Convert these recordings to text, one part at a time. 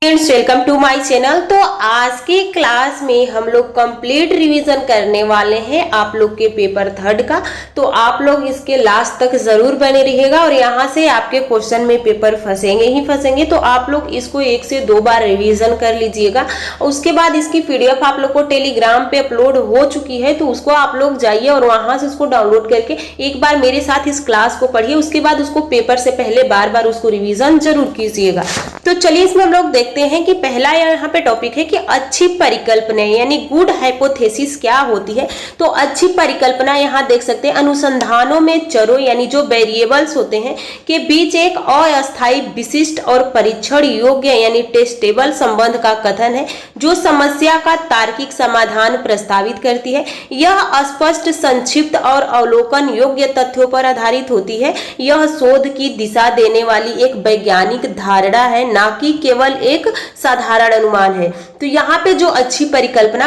Friends, welcome to my channel. तो आज की क्लास में हम लोग कंप्लीट रिवीजन करने वाले हैं आप लोग के पेपर थर्ड का। तो आप लोग इसके लास्ट तक जरूर बने रहिएगा और यहाँ से आपके क्वेश्चन में पेपर फंसेंगे ही फंसेंगे। तो आप लोग इसको 1 से 2 बार रिवीजन कर लीजिएगा। उसके बाद इसकी पीडीएफ आप लोग को टेलीग्राम पे अपलोड हो चुकी है, तो उसको आप लोग जाइए और वहां से उसको डाउनलोड करके एक बार मेरे साथ इस क्लास को पढ़िए। उसके बाद उसको पेपर से पहले बार बार उसको रिवीजन जरूर कीजिएगा। तो चलिए इसमें हम लोग देखते हैं कि पहला यहाँ पे टॉपिक है कि अच्छी परिकल्पना यानी गुड हाइपोथेसिस क्या होती है। तो अच्छी परिकल्पना यहाँ देख सकते हैं, अनुसंधानों में चरों यानी जो वेरिएबल्स होते हैं के बीच एक अस्थायी विशिष्ट और परीक्षण योग्य यानी टेस्टेबल संबंध का कथन है जो समस्या का तार्किक समाधान प्रस्तावित करती है। यह स्पष्ट, संक्षिप्त और अवलोकन योग्य तथ्यों पर आधारित होती है। यह शोध की दिशा देने वाली एक वैज्ञानिक धारणा है, ना कि केवल एक साधारण अनुमान है। तो यहाँ पे जो अच्छी परिकल्पना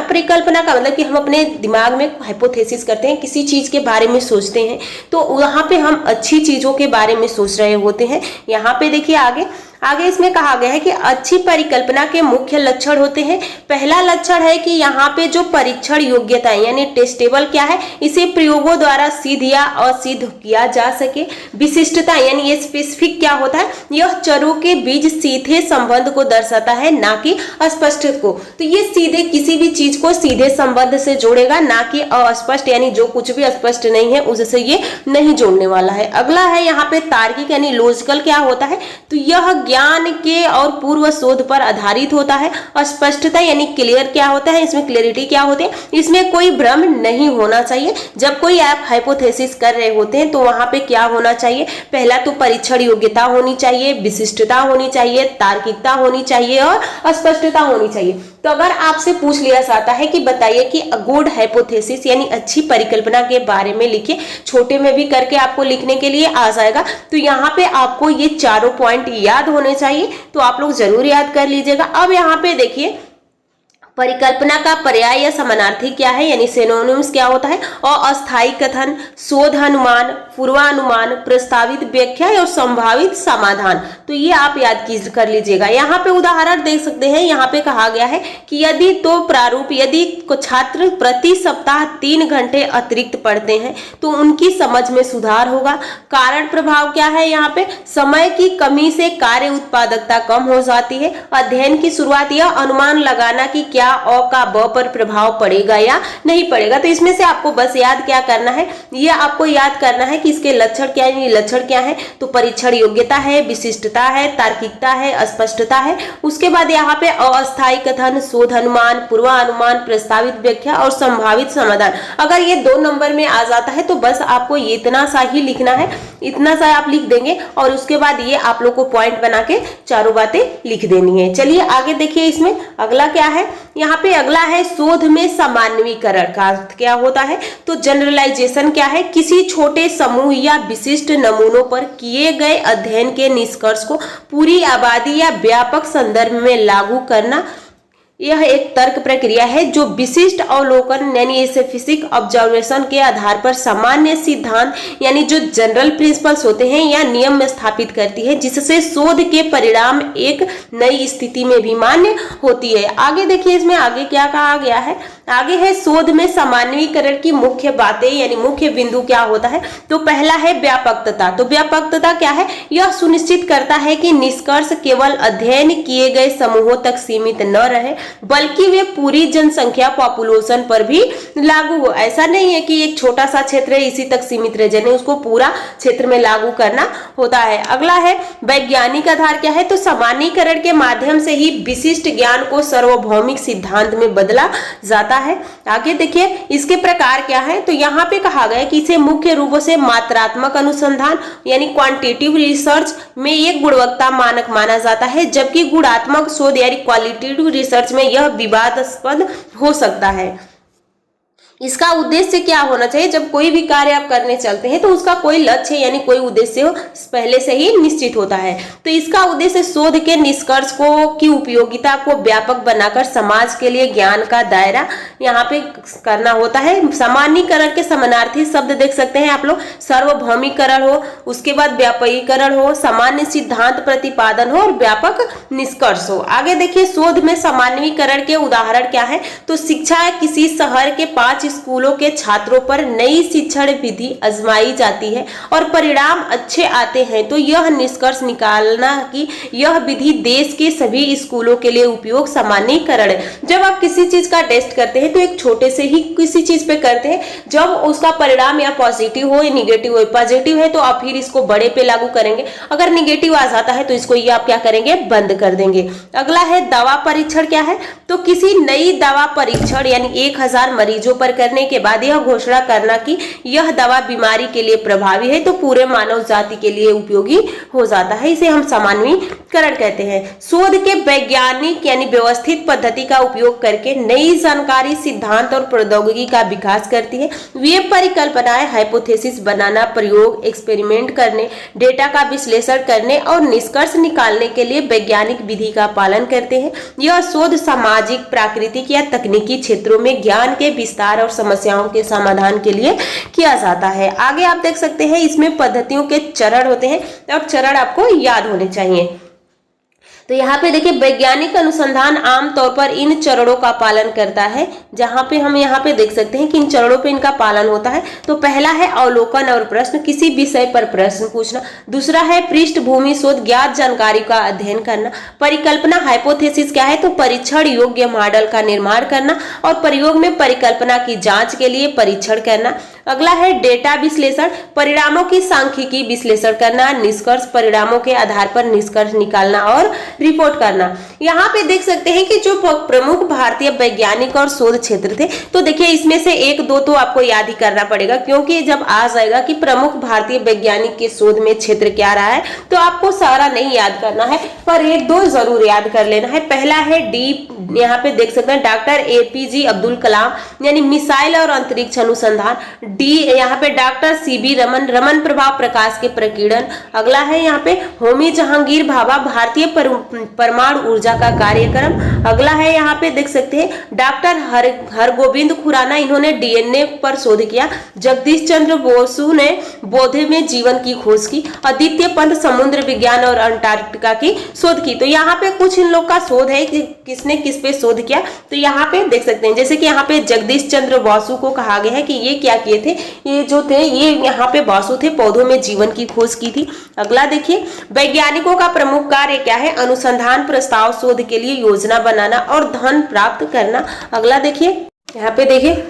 का मतलब कि हम अपने दिमाग में हाइपोथेसिस करते हैं, किसी चीज के बारे में सोचते हैं, तो वहां पे हम अच्छी चीजों के बारे में सोच रहे होते हैं। यहाँ पे देखिए आगे इसमें कहा गया है कि अच्छी परिकल्पना के मुख्य लक्षण होते हैं। पहला लक्षण है कि यहाँ पे जो परीक्षण योग्यता है यानी टेस्टेबल क्या है, इसे प्रयोगों द्वारा सिद्ध या असिद्ध किया जा सके। विशिष्टता यानी ये स्पेसिफिक क्या होता है, यह चरों के बीच सीधे संबंध को दर्शाता है, ना कि अस्पष्ट को। तो ये सीधे किसी भी चीज को सीधे संबंध से जोड़ेगा, ना कि अस्पष्ट यानी जो कुछ भी स्पष्ट नहीं है उससे ये नहीं जोड़ने वाला है। अगला है यहाँ पे तार्किक यानी लॉजिकल क्या होता है, तो यह ज्ञान के और पूर्व शोध पर आधारित होता है। स्पष्टता यानी क्लियर क्या होता है, इसमें क्लियरिटी क्या होती है, इसमें कोई भ्रम नहीं होना चाहिए। जब कोई आप हाइपोथेसिस कर रहे होते हैं तो वहां पे क्या होना चाहिए, पहला तो परीक्षण योग्यता होनी चाहिए, विशिष्टता होनी चाहिए, तार्किकता होनी चाहिए और स्पष्टता होनी चाहिए। तो अगर आपसे पूछ लिया जाता है कि बताइए कि गुड हाइपोथेसिस यानी अच्छी परिकल्पना के बारे में लिखिए, छोटे में भी करके आपको लिखने के लिए आ जाएगा। तो यहाँ पे आपको ये चारों पॉइंट याद होने चाहिए, तो आप लोग जरूर याद कर लीजिएगा। अब यहाँ पे देखिए परिकल्पना का पर्याय या समानार्थी क्या है यानी सिनोनिम्स क्या होता है, अस्थायी कथन, शोध अनुमान, पूर्वानुमान, प्रस्तावित व्याख्या और संभावित समाधान। तो ये आप याद कर लीजिएगा। यहाँ पे उदाहरण देख सकते हैं, यहाँ पे कहा गया है कि यदि तो प्रारूप यदि छात्र प्रति सप्ताह 3 घंटे अतिरिक्त पढ़ते हैं तो उनकी समझ में सुधार होगा। कारण प्रभाव क्या है, यहाँ पे समय की कमी से कार्य उत्पादकता कम हो जाती है। अध्ययन की शुरुआत यह अनुमान लगाना कि क्या अ का ब पर प्रभाव पड़ेगा या नहीं पड़ेगा। तो इसमें से आपको बस याद क्या करना है, ये आपको याद करना है कि इसके लक्षण क्या है। लक्षण क्या है, तो परीक्षण योग्यता है, विशिष्टता है, तार्किकता है, स्पष्टता है। उसके बाद यहाँ पे अस्थायी कथन, शोध अनुमान, पूर्वानुमान, प्रस्तावित व्याख्या और संभावित समाधान। अगर ये 2 नंबर में आ जाता है तो बस आपको इतना सा ही लिखना है, इतना सा आप लिख देंगे और उसके बाद ये आप लोग को पॉइंट बना के चारों बातें लिख देनी है। चलिए आगे देखिए, इसमें अगला क्या है, यहाँ पे अगला है शोध में सामान्यीकरण का अर्थ क्या होता है। तो जनरलाइजेशन क्या है, किसी छोटे समूह या विशिष्ट नमूनों पर किए गए अध्ययन के निष्कर्ष को पूरी आबादी या व्यापक संदर्भ में लागू करना। यह एक तर्क प्रक्रिया है जो विशिष्ट अवलोकन यानी स्पेसिफिक ऑब्जर्वेशन के आधार पर सामान्य सिद्धांत यानी जो जनरल प्रिंसिपल्स होते हैं या नियम स्थापित करती है, जिससे शोध के परिणाम एक नई स्थिति में भी मान्य होती है। आगे देखिए, इसमें आगे क्या कहा गया है, आगे है शोध में सामान्यीकरण की मुख्य बातें यानी मुख्य बिंदु क्या होता है। तो पहला है व्यापकता। तो व्यापकता क्या है, यह सुनिश्चित करता है कि निष्कर्ष केवल अध्ययन किए गए समूहों तक सीमित न रहे बल्कि वे पूरी जनसंख्या पॉपुलेशन पर भी लागू हो। ऐसा नहीं है कि एक छोटा सा क्षेत्र है इसी तक सीमित रह जाए, उसको पूरा क्षेत्र में लागू करना होता है। अगला है वैज्ञानिक आधार क्या है, तो सामान्यीकरण के माध्यम से ही विशिष्ट ज्ञान को सार्वभौमिक सिद्धांत में बदला जाता है। आगे देखिए इसके प्रकार क्या है, तो यहाँ पे कहा गया कि इसे मुख्य रूप से मात्रात्मक अनुसंधान यानी क्वांटिटेटिव रिसर्च में एक गुणवत्ता मानक माना जाता है, जबकि गुणात्मक शोध यानी क्वालिटेटिव रिसर्च में यह विवादास्पद हो सकता है। इसका उद्देश्य क्या होना चाहिए, जब कोई भी कार्य आप करने चलते हैं तो उसका कोई लक्ष्य यानी कोई उद्देश्य हो पहले से ही निश्चित होता है। तो इसका उद्देश्य शोध के निष्कर्ष को की उपयोगिता को व्यापक बनाकर समाज के लिए ज्ञान का दायरा यहाँ पे करना होता है। सामान्यीकरण के समानार्थी शब्द देख सकते हैं आप लोग, सार्वभौमिकरण हो, उसके बाद व्यापकीकरण हो, सामान्य सिद्धांत प्रतिपादन हो और व्यापक निष्कर्ष हो। आगे देखिए शोध में सामान्यीकरण के उदाहरण क्या है, तो शिक्षा किसी शहर के 5 स्कूलों के छात्रों पर नई शिक्षण विधि आजमाई जाती है और परिणाम अच्छे आते हैं तो यह निष्कर्ष निकालना कि यह विधि देश के सभी स्कूलों के लिए उपयोग सामान्यीकरण है। जब आप किसी चीज का टेस्ट करते हैं तो एक छोटे से ही किसी चीज पे करते हैं, जब उसका परिणाम या पॉजिटिव हो या निगेटिव हो, पॉजिटिव है तो आप फिर इसको बड़े पे लागू करेंगे, अगर निगेटिव आ जाता है तो इसको ये आप क्या करेंगे, बंद कर देंगे। अगला है दवा परीक्षण क्या है, तो किसी नई दवा परीक्षण यानी 1000 मरीजों पर करने के बाद यह घोषणा करना कि यह दवा बीमारी के लिए प्रभावी है तो पूरे मानव जाति के लिए उपयोगी हो जाता है, इसे हम सामान्यीकरण कहते हैं। शोध के वैज्ञानिक यानी व्यवस्थित पद्धति का उपयोग करके नई जानकारी, सिद्धांत और प्रौद्योगिकी का विकास करती है। वे परिकल्पनाएं, हाइपोथेसिस बनाना, प्रयोग, एक्सपेरिमेंट करने, डेटा का विश्लेषण करने और निष्कर्ष निकालने के लिए वैज्ञानिक विधि का पालन करते हैं। यह शोध सामाजिक, प्राकृतिक या तकनीकी क्षेत्रों में ज्ञान के विस्तार और समस्याओं के समाधान के लिए किया जाता है। आगे आप देख सकते हैं इसमें पद्धतियों के चरण होते हैं और चरण आपको याद होने चाहिए। तो यहाँ पे देखिए वैज्ञानिक अनुसंधान आमतौर पर इन चरणों का पालन करता है, जहाँ पे हम यहाँ पे देख सकते हैं कि इन चरणों पे इनका पालन होता है। तो पहला है अवलोकन और प्रश्न, किसी विषय पर प्रश्न पूछना। दूसरा है पृष्ठभूमि शोध, ज्ञात जानकारी का अध्ययन करना। परिकल्पना, हाइपोथेसिस क्या है, तो परीक्षण योग्य मॉडल का निर्माण करना और प्रयोग में परिकल्पना की जांच के लिए परीक्षण करना। अगला है डेटा विश्लेषण, परिणामों की सांख्यिकी विश्लेषण करना। निष्कर्ष, परिणामों के आधार पर निष्कर्ष निकालना और रिपोर्ट करना। यहाँ पे देख सकते हैं कि जो प्रमुख भारतीय वैज्ञानिक और शोध क्षेत्र थे, तो देखिए इसमें से 1-2 तो आपको याद ही करना पड़ेगा, क्योंकि जब आ जाएगा कि प्रमुख भारतीय वैज्ञानिक के शोध में क्षेत्र क्या रहा है तो आपको सारा नहीं याद करना है, पर 1-2 जरूर याद कर लेना है। पहला है डी, यहाँ पे देख सकते हैं डॉक्टर APJ अब्दुल कलाम यानी मिसाइल और अंतरिक्ष अनुसंधान। डी यहाँ पे डॉक्टर CB रमन, रमन प्रभाव प्रकाश के प्रकीर्णन। अगला है यहाँ पे होमी जहांगीर भाभा, भारतीय परमाणु ऊर्जा का कार्यक्रम। अगला है यहाँ पे देख सकते हैं डॉक्टर हरगोविंद खुराना, इन्होंने DNA पर शोध किया। जगदीश चंद्र बोसु ने बौद्धे में जीवन की खोज की। आदित्य पंत समुद्र विज्ञान और अंटार्कटिका की शोध की। तो यहाँ पे कुछ इन लोग का शोध है कि किसने किस पे शोध किया, तो यहाँ पे देख सकते हैं जैसे कि यहाँ पे जगदीश चंद्र बोसु को कहा गया है कि ये क्या किए थे, ये जो थे ये यहाँ पे बोसु थे, पौधों में जीवन की खोज की थी। अगला देखिए वैज्ञानिकों का प्रमुख कार्य क्या है, अनुसंधान प्रस्ताव, शोध के लिए योजना बनाना और धन प्राप्त करना। अगला देखिए यहाँ पे देखिए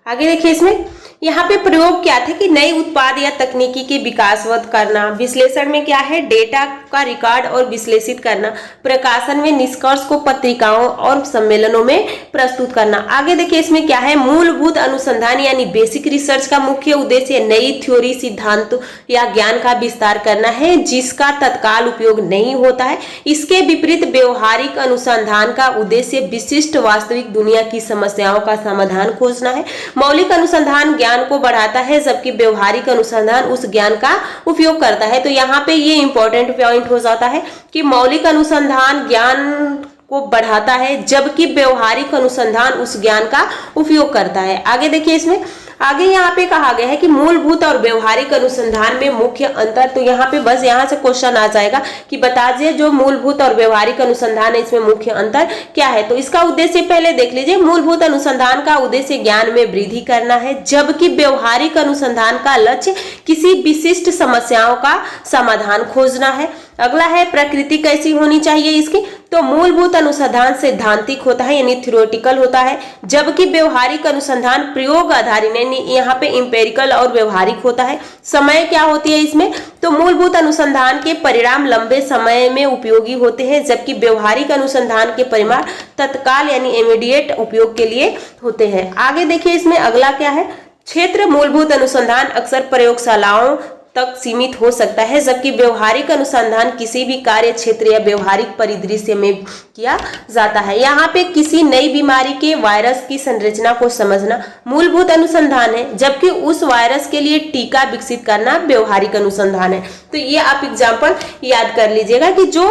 आगे देखिए इसमें यहाँ पे प्रयोग क्या थे कि नए उत्पाद या तकनीकी के विकासवत करना। विश्लेषण में क्या है, डेटा का रिकॉर्ड और विश्लेषित करना। प्रकाशन में निष्कर्ष को पत्रिकाओं और सम्मेलनों में प्रस्तुत करना। आगे देखिए इसमें क्या है, मूलभूत अनुसंधान यानी बेसिक रिसर्च का मुख्य उद्देश्य नई थ्योरी, सिद्धांत या ज्ञान का विस्तार करना है जिसका तत्काल उपयोग नहीं होता है। इसके विपरीत व्यवहारिक अनुसंधान का उद्देश्य विशिष्ट वास्तविक दुनिया की समस्याओं का समाधान खोजना है। मौलिक अनुसंधान ज्ञान को बढ़ाता है जबकि व्यवहारिक अनुसंधान उस ज्ञान का उपयोग करता है। तो यहाँ पे ये इंपॉर्टेंट पॉइंट हो जाता है कि मौलिक अनुसंधान ज्ञान को बढ़ाता है जबकि व्यवहारिक अनुसंधान उस ज्ञान का उपयोग करता है। आगे देखिए इसमें आगे यहाँ पे कहा गया है कि मूलभूत और व्यवहारिक अनुसंधान में मुख्य अंतर। तो यहाँ पे बस यहाँ से क्वेश्चन आ जाएगा कि बता दीजिए जो मूलभूत और व्यवहारिक अनुसंधान है इसमें मुख्य अंतर क्या है। तो इसका उद्देश्य पहले देख लीजिए, मूलभूत अनुसंधान का उद्देश्य ज्ञान में वृद्धि करना है जबकि व्यवहारिक अनुसंधान का लक्ष्य किसी विशिष्ट समस्याओं का समाधान खोजना है। अगला है प्रकृति कैसी होनी चाहिए इसकी, तो मूलभूत अनुसंधान सैद्धांतिक होता है यानी थ्योरेटिकल होता है जबकि व्यवहारिक अनुसंधान प्रयोग आधारित यानी यहाँ पे इंपेरिकल और व्यवहारिक होता है। समय क्या होती है इसमें, तो मूलभूत अनुसंधान के परिणाम लंबे समय में उपयोगी होते हैं जबकि व्यवहारिक अनुसंधान के परिणाम तत्काल यानी इमीडिएट उपयोग के लिए होते हैं। आगे देखिए इसमें अगला क्या है, क्षेत्र मूलभूत अनुसंधान अक्सर प्रयोगशालाओं तक सीमित हो सकता है, जबकि व्यवहारिक अनुसंधान किसी भी कार्य क्षेत्र या व्यवहारिक परिदृश्य में किया जाता है। यहाँ पे किसी नई बीमारी के वायरस की संरचना को समझना मूलभूत अनुसंधान है, जबकि उस वायरस के लिए टीका विकसित करना व्यवहारिक अनुसंधान है। तो ये आप एग्जाम्पल याद कर लीजिएगा कि जो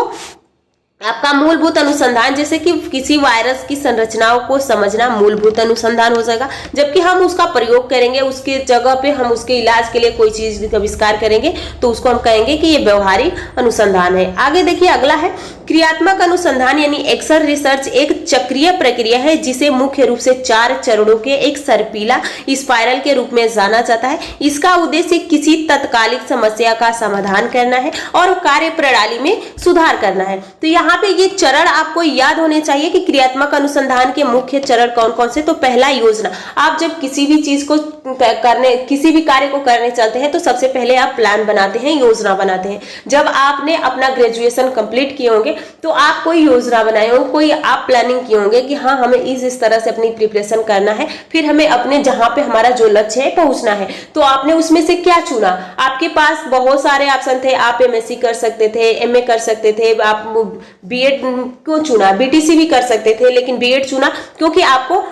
आपका मूलभूत अनुसंधान, जैसे कि किसी वायरस की संरचनाओं को समझना मूलभूत अनुसंधान हो जाएगा, जबकि हम उसका प्रयोग करेंगे, उसके जगह पे हम उसके इलाज के लिए कोई चीज का आविष्कार करेंगे तो उसको हम कहेंगे कि ये व्यवहारिक अनुसंधान है। आगे देखिए, अगला है क्रियात्मक अनुसंधान यानी एक्शन रिसर्च एक चक्रीय प्रक्रिया है जिसे मुख्य रूप से 4 चरणों के एक सर्पिला स्पाइरल के रूप में जाना जाता है। इसका उद्देश्य किसी तत्कालिक समस्या का समाधान करना है और कार्य प्रणाली में सुधार करना है। तो यहाँ पे ये चरण आपको याद होने चाहिए कि क्रियात्मक अनुसंधान के मुख्य चरण कौन कौन से। तो पहला, योजना। आप जब किसी भी चीज को करने, किसी भी कार्य को करने चलते हैं तो सबसे पहले आप प्लान बनाते हैं, योजना बनाते हैं। जब आपने अपना ग्रेजुएशन कंप्लीट किए होंगे तो आप कोई योजना बनाए होंगे, कोई आप प्लानिंग किए होंगे कि हाँ हमें इस तरह से अपनी प्रिपरेशन करना है, फिर हमें अपने जहां पे हमारा जो लक्ष्य है पहुंचना है। तो आपने उसमें से क्या चुना? आपके पास बहुत सारे ऑप्शन थे, आप एमएससी कर सकते थे, एमए कर सकते थे, आप बीएड क्यों चुना? बीटीसी भी कर सकते थे, लेकिन बीएड चुना क्योंकि आपको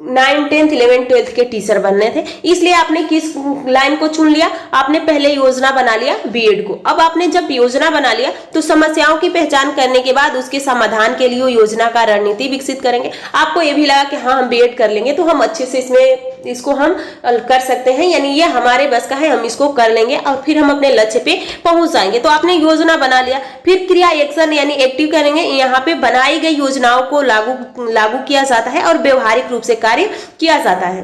9, 10, 11, 12 के टीचर बनने थे, इसलिए आपने किस लाइन को चुन लिया? आपने पहले योजना बना लिया बीएड को। अब आपने जब योजना बना लिया तो समस्याओं की पहचान करने के बाद उसके समाधान के लिए योजना का रणनीति विकसित करेंगे। आपको ये भी लगा कि हाँ हम बीएड कर लेंगे तो हम अच्छे से इसको हम कर सकते हैं, यानी ये हमारे बस का है, हम इसको कर लेंगे और फिर हम अपने लक्ष्य पे पहुंच जाएंगे। तो आपने योजना बना लिया, फिर क्रिया एक्शन यानी एक्टिव करेंगे। यहाँ पे बनाई गई योजनाओं को लागू किया जाता है और व्यवहारिक रूप से कार्य किया जाता है।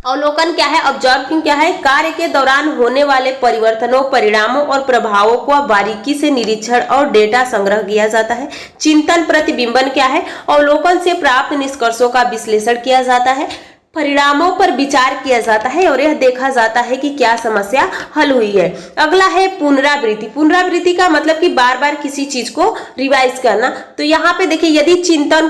अवलोकन क्या है? ऑब्जर्विंग क्या है? कार्य के दौरान होने वाले परिवर्तनों, परिणामों और प्रभावों को बारीकी से निरीक्षण और डेटा संग्रह किया जाता है। चिंतन प्रतिबिंबन क्या है? अवलोकन से प्राप्त निष्कर्षों का विश्लेषण किया जाता है, परिणामों पर विचार किया जाता है और यह देखा जाता है कि क्या समस्या हल हुई है। अगला है पुनरावृत्ति। पुनरावृत्ति का मतलब कि बार बार किसी चीज को रिवाइज करना। तो यहाँ पे देखिए, यदि चिंतन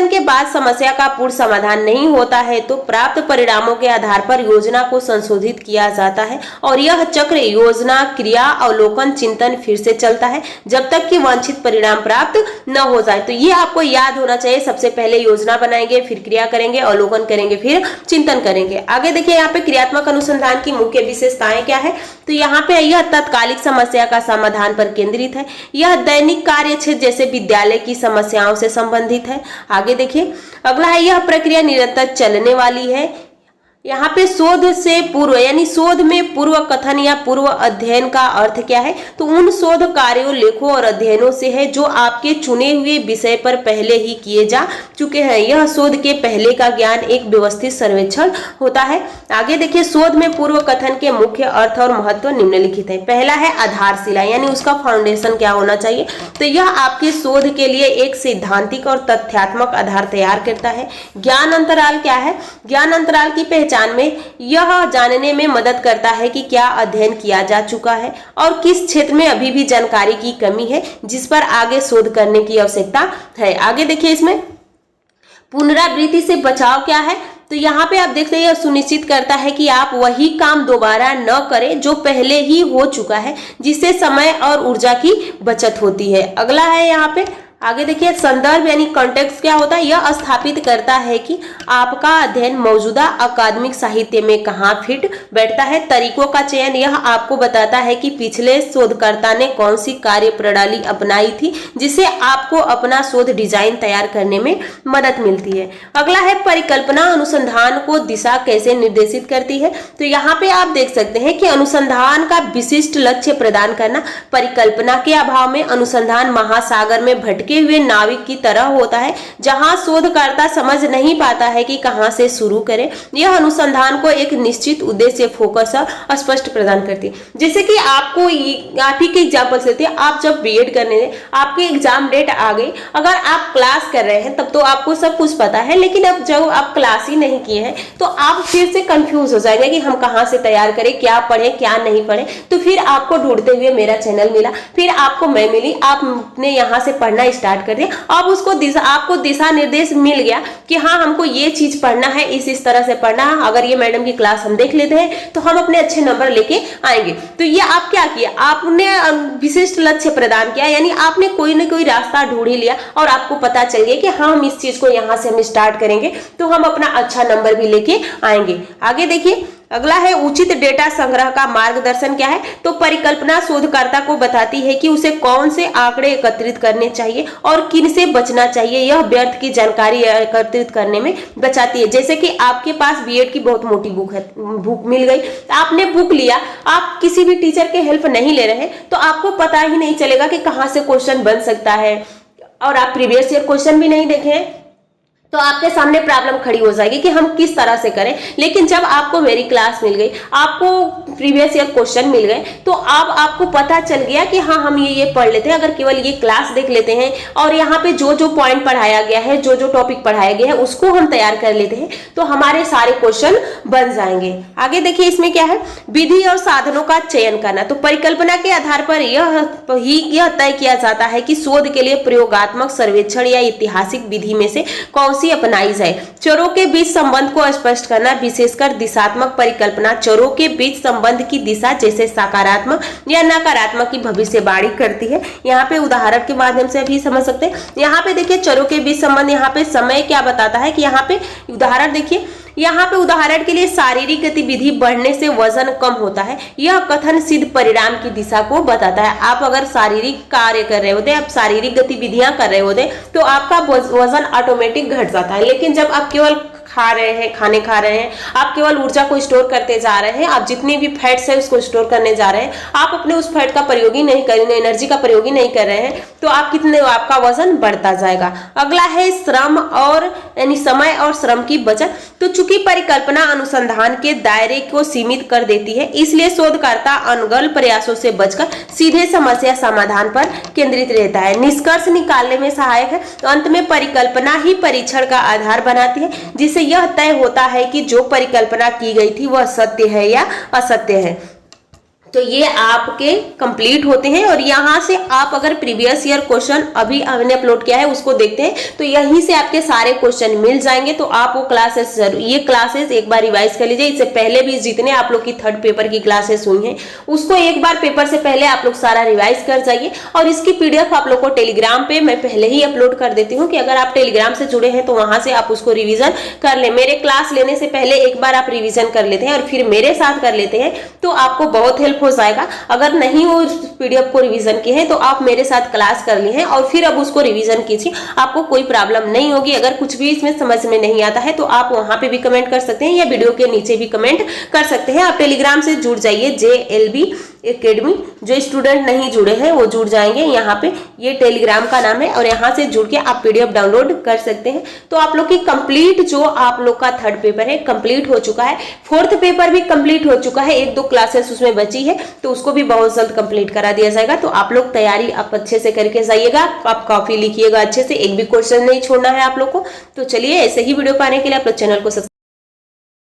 के बाद समस्या का पूर्ण समाधान नहीं होता है तो प्राप्त परिणामों के आधार पर योजना को संशोधित किया जाता है और यह चक्र योजना, क्रिया, अवलोकन, चिंतन फिर से चलता है जब तक कि वांछित परिणाम प्राप्त न हो जाए। तो ये आपको याद होना चाहिए। सबसे पहले योजना बनाएंगे, फिर क्रिया करेंगे, अवलोकन करेंगे, फिर चिंतन करेंगे। आगे देखिए, यहाँ पे क्रियात्मक अनुसंधान की मुख्य विशेषताएं क्या है? तो यहाँ पे यह तत्कालिक समस्या का समाधान पर केंद्रित है, यह दैनिक कार्य क्षेत्र जैसे विद्यालय की समस्याओं से संबंधित है। आगे देखिए, अगला है यह प्रक्रिया निरंतर चलने वाली है। यहाँ पे शोध से पूर्व यानी शोध में पूर्व कथन या पूर्व अध्ययन का अर्थ क्या है? तो उन शोध कार्यों, लेखों और अध्ययनों से है जो आपके चुने हुए विषय पर पहले ही किए जा चुके हैं। यह शोध के पहले का ज्ञान एक व्यवस्थित सर्वेक्षण होता है। आगे देखिए, शोध में पूर्व कथन के मुख्य अर्थ और महत्व निम्नलिखित है। पहला है आधारशिला यानी उसका फाउंडेशन क्या होना चाहिए? तो यह आपके शोध के लिए एक सैद्धांतिक और तथ्यात्मक आधार तैयार करता है। ज्ञान अंतराल क्या है? ज्ञान अंतराल की पहचान में यह जानने में मदद करता है कि क्या अध्ययन किया जा चुका है और किस क्षेत्र में अभी भी जानकारी की कमी है जिस पर आगे शोध करने की आवश्यकता है। आगे देखिए, इसमें पुनरावृत्ति से बचाव क्या है? तो यहाँ पे आप देखते हैं, यह सुनिश्चित करता है कि आप वही काम दोबारा न करें जो पहले ही हो चुका है, जिससे समय और ऊर्जा की बचत होती है। अगला है यहाँ पे, आगे देखिए, संदर्भ यानी कॉन्टेक्स्ट क्या होता है? यह स्थापित करता है कि आपका अध्ययन मौजूदा अकादमिक साहित्य में कहाँ फिट बैठता है। तरीकों का चयन, यह आपको बताता है कि पिछले शोधकर्ता ने कौन सी कार्य प्रणाली अपनाई थी जिससे आपको अपना शोध डिजाइन तैयार करने में मदद मिलती है। अगला है परिकल्पना, अनुसंधान को दिशा कैसे निर्देशित करती है? तो यहाँ पे आप देख सकते हैं कि अनुसंधान का विशिष्ट लक्ष्य प्रदान करना। परिकल्पना के अभाव में अनुसंधान महासागर में भटके हुए नाविक की तरह होता है जहां शोधकर्ता समझ नहीं पाता है कि कहां से शुरू करें। यह अनुसंधान को एक निश्चित उद्देश्य, फोकस और स्पष्ट प्रदान करती है। जैसे कि आपको आप ही के एग्जांपल लेते हैं, आप जब बीएड करने हैं, आपके एग्जाम डेट आ गई, अगर आप क्लास कर रहे हैं तब तो आपको सब कुछ पता है, लेकिन अब जब आप क्लास ही नहीं किए हैं तो आप फिर से कंफ्यूज हो जाएंगे कि हम कहां से तैयार करें, क्या पढ़े क्या नहीं पढ़े। तो फिर आपको ढूंढते हुए मेरा चैनल मिला, फिर आपको मैं मिली, आपने यहाँ से पढ़ना स्टार्ट कर दिया। अब उसको आपको दिशा निर्देश मिल गया कि हाँ हमको ये चीज पढ़ना है, इस तरह से पढ़ना है। अगर ये मैडम की क्लास हम देख लेते हैं तो हम अपने अच्छे नंबर लेके आएंगे। तो ये आप क्या किया, आपने विशिष्ट लक्ष्य प्रदान किया, यानी आपने कोई ना कोई रास्ता ढूंढ ही लिया और आपको पता चल गया कि हाँ हम इस चीज को यहाँ से हम स्टार्ट करेंगे तो हम अपना अच्छा नंबर भी लेके आएंगे। आगे देखिए, अगला है उचित डेटा संग्रह का मार्गदर्शन क्या है। तो परिकल्पना शोधकर्ता को बताती है कि उसे कौन से आंकड़े एकत्रित करने चाहिए और किन से बचना चाहिए। यह व्यर्थ की जानकारी एकत्रित करने में बचाती है। जैसे कि आपके पास बीएड की बहुत मोटी बुक है, बुक मिल गई, आपने बुक लिया, आप किसी भी टीचर के हेल्प नहीं ले रहे तो आपको पता ही नहीं चलेगा कि कहाँ से क्वेश्चन बन सकता है, और आप प्रीवियस ईयर क्वेश्चन भी नहीं देखे तो आपके सामने प्रॉब्लम खड़ी हो जाएगी कि हम किस तरह से करें। लेकिन जब आपको मेरी क्लास मिल गई, आपको प्रीवियस ईयर क्वेश्चन मिल गए, तो अब आपको पता चल गया कि हाँ हम ये पढ़ लेते हैं। अगर केवल ये क्लास देख लेते हैं और यहाँ पे जो जो पॉइंट पढ़ाया गया है, जो जो टॉपिक पढ़ाया गया है उसको हम तैयार कर लेते हैं तो हमारे सारे क्वेश्चन बन जाएंगे। आगे देखिए, इसमें क्या है, विधि और साधनों का चयन करना। तो परिकल्पना के आधार पर यह तय किया जाता है कि शोध के लिए प्रयोगात्मक सर्वेक्षण या ऐतिहासिक विधि में से कौन अपनाई जाए। चरों के बीच संबंध को स्पष्ट करना, विशेषकर दिशात्मक परिकल्पना चरों के बीच संबंध की दिशा जैसे सकारात्मक या नकारात्मक की भविष्यवाणी करती है। यहाँ पे उदाहरण के माध्यम से अभी समझ सकते हैं। यहाँ पे देखिए चरों के बीच संबंध, यहाँ पे समय क्या बताता है कि यहाँ पे उदाहरण देखिए, यहाँ पे उदाहरण के लिए शारीरिक गतिविधि बढ़ने से वजन कम होता है। यह कथन सिद्ध परिणाम की दिशा को बताता है। आप अगर शारीरिक कार्य कर रहे होते हैं, आप शारीरिक गतिविधियां कर रहे होते हैं तो आपका वजन ऑटोमेटिक घट जाता है। लेकिन जब आप केवल खाने खा रहे हैं, आप केवल ऊर्जा को स्टोर करते जा रहे हैं, आप जितनी भी फैट्स है उसको स्टोर करने जा रहे हैं, आप अपने उस फैट का प्रयोग ही नहीं कर रहे, एनर्जी का प्रयोग ही नहीं कर रहे हैं, तो आपका वजन बढ़ता जाएगा। अगला है श्रम और यानी समय और श्रम की बचत। तो चूंकि परिकल्पना अनुसंधान के दायरे को सीमित कर देती है, इसलिए शोधकर्ता अनगल प्रयासों से बचकर सीधे समस्या समाधान पर केंद्रित रहता है। निष्कर्ष निकालने में सहायक है। तो अंत में परिकल्पना ही परीक्षण का आधार बनाती है, जिससे यह तय होता है कि जो परिकल्पना की गई थी वह सत्य है या असत्य है। तो ये आपके कंप्लीट होते हैं। और यहाँ से आप अगर प्रीवियस ईयर क्वेश्चन अभी हमने अपलोड किया है उसको देखते हैं तो यहीं से आपके सारे क्वेश्चन मिल जाएंगे। तो आप वो क्लासेस जरूर, ये क्लासेस एक बार रिवाइज कर लीजिए। इससे पहले भी जितने आप लोग की थर्ड पेपर की क्लासेस हुई हैं उसको एक बार पेपर से पहले आप लोग सारा रिवाइज कर जाइए। और इसकी पीडीएफ आप लोग को टेलीग्राम पे मैं पहले ही अपलोड कर देती हूँ कि अगर आप टेलीग्राम से जुड़े हैं तो वहां से आप उसको रिविजन कर ले। मेरे क्लास लेने से पहले एक बार आप रिविजन कर लेते हैं और फिर मेरे साथ कर लेते हैं तो आपको बहुत हेल्प हो जाएगा। अगर नहीं वो पीडीएफ को रिवीजन किए हैं तो आप मेरे साथ क्लास कर लिए हैं और फिर अब उसको रिवीजन कीजिए, आपको कोई प्रॉब्लम नहीं होगी। अगर कुछ भी इसमें समझ में नहीं आता है तो आप वहां पे भी कमेंट कर सकते हैं या वीडियो के नीचे भी कमेंट कर सकते हैं। आप टेलीग्राम से जुड़ जाइए, JLB एकेडमी। जो स्टूडेंट नहीं जुड़े हैं वो जुड़ जाएंगे, यहाँ पे ये टेलीग्राम का नाम है और यहाँ से जुड़ के आप पीडीएफ डाउनलोड कर सकते हैं। तो आप लोग की कंप्लीट जो आप लोग का थर्ड पेपर है कंप्लीट हो चुका है, फोर्थ पेपर भी कंप्लीट हो चुका है, एक दो क्लासेस उसमें बची है तो उसको भी बहुत जल्द कंप्लीट करा दिया जाएगा। तो आप लोग तैयारी आप अच्छे से करके जाइएगा, आप कॉपी लिखिएगा अच्छे से, एक भी क्वेश्चन नहीं छोड़ना है आप लोग को। तो चलिए, ऐसे ही वीडियो पाने के लिए आप लोग चैनल को